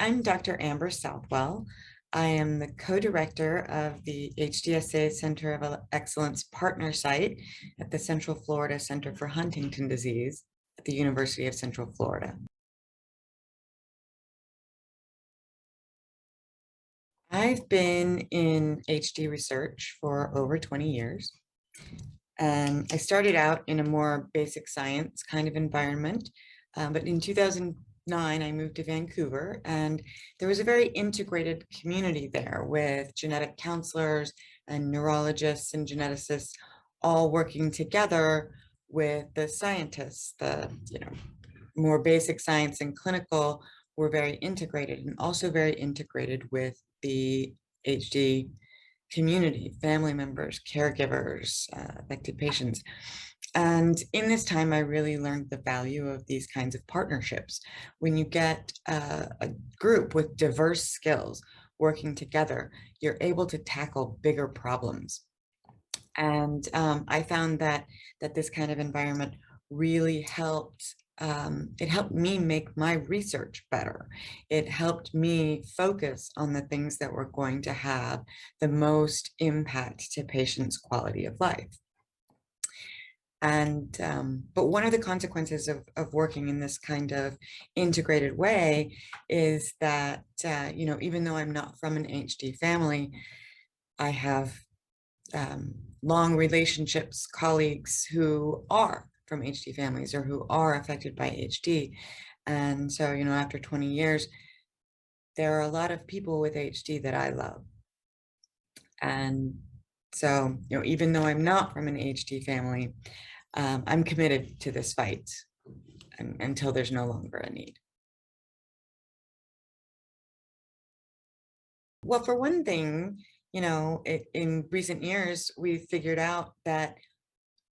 I'm Dr. Amber Southwell. I am the co-director of the HDSA Center of Excellence partner site at the Central Florida Center for Huntington Disease at the University of Central Florida. I've been in HD research for over 20 years. And I started out in a more basic science kind of environment, but in 2009, I moved to Vancouver, and there was a very integrated community there with genetic counselors and neurologists and geneticists all working together with the scientists. The more basic science and clinical were very integrated, and also very integrated with the HD community, family members, caregivers, affected patients. And in this time, I really learned the value of these kinds of partnerships. When you get a group with diverse skills working together, you're able to tackle bigger problems. And I found that this kind of environment really helped. It helped me make my research better. It helped me focus on the things that were going to have the most impact to patients' quality of life. And but one of the consequences of working in this kind of integrated way is that even though I'm not from an HD family, I have long relationships, colleagues who are from HD families or who are affected by HD. And so, after 20 years, there are a lot of people with HD that I love. And so, even though I'm not from an HD family, I'm committed to this fight until there's no longer a need. Well, for one thing, in recent years, we've figured out that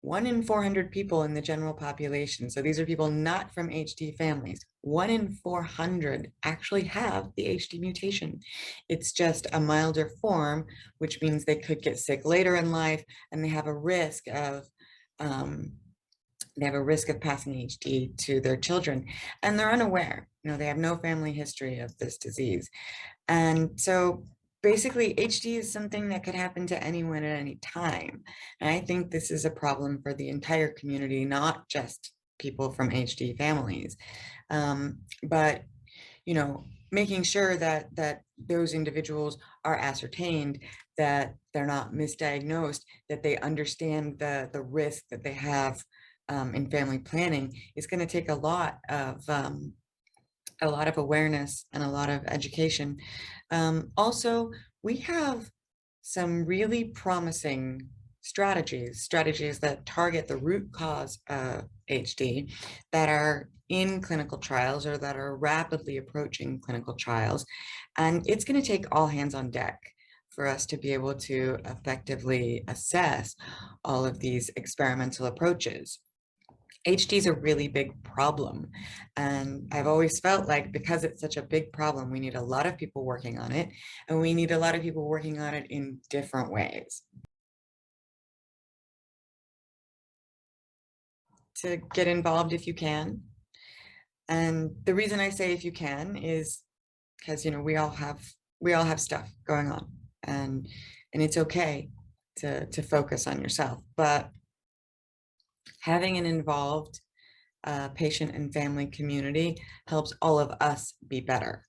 1 in 400 people in the general population, so these are people not from HD families, 1 in 400 actually have the HD mutation. It's just a milder form, which means they could get sick later in life, and they have a risk of passing HD to their children, and they're unaware. They have no family history of this disease. And so basically, HD is something that could happen to anyone at any time. And I think this is a problem for the entire community, not just people from HD families. But, making sure that those individuals are ascertained, that they're not misdiagnosed, that they understand the risk that they have in family planning is going to take a lot of awareness and a lot of education. Also, we have some really promising strategies that target the root cause of HD that are in clinical trials or that are rapidly approaching clinical trials. And it's going to take all hands on deck for us to be able to effectively assess all of these experimental approaches. HD is a really big problem. And I've always felt like because it's such a big problem, we need a lot of people working on it, and we need a lot of people working on it in different ways. To get involved if you can. And the reason I say if you can is because, we all have stuff going on, and it's okay to focus on yourself, but having an involved patient and family community helps all of us be better.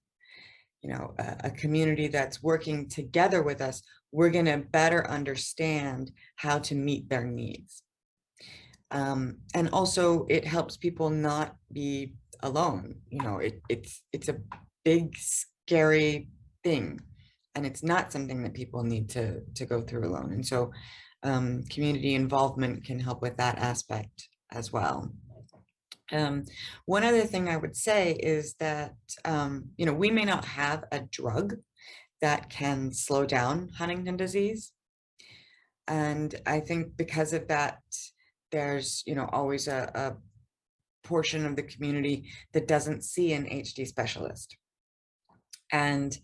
A community that's working together with us, we're going to better understand how to meet their needs. And also it helps people not be alone. It's a big, scary thing, and it's not something that people need to go through alone. And so community involvement can help with that aspect as well. One other thing I would say is that, we may not have a drug that can slow down Huntington disease. And I think because of that, there's, always a portion of the community that doesn't see an HD specialist. And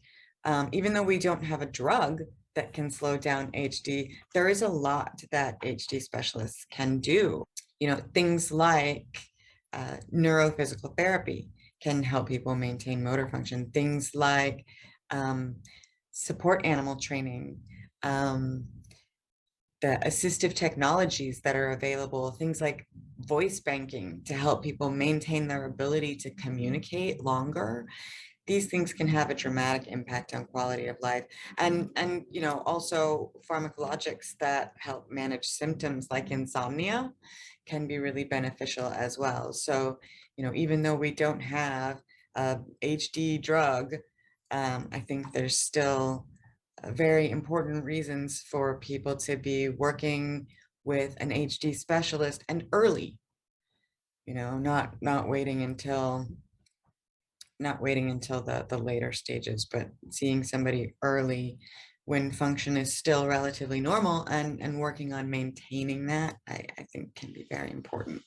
even though we don't have a drug that can slow down HD, there is a lot that HD specialists can do. Things like neurophysical therapy can help people maintain motor function. Things like um, support animal training, um, the assistive technologies that are available, things like voice banking to help people maintain their ability to communicate longer. These things can have a dramatic impact on quality of life. And you know, also pharmacologics that help manage symptoms like insomnia can be really beneficial as well. So, you know, even though we don't have a HD drug, I think there's still very important reasons for people to be working with an HD specialist and early, you know, not waiting until the later stages, but seeing somebody early when function is still relatively normal and working on maintaining that, I think can be very important.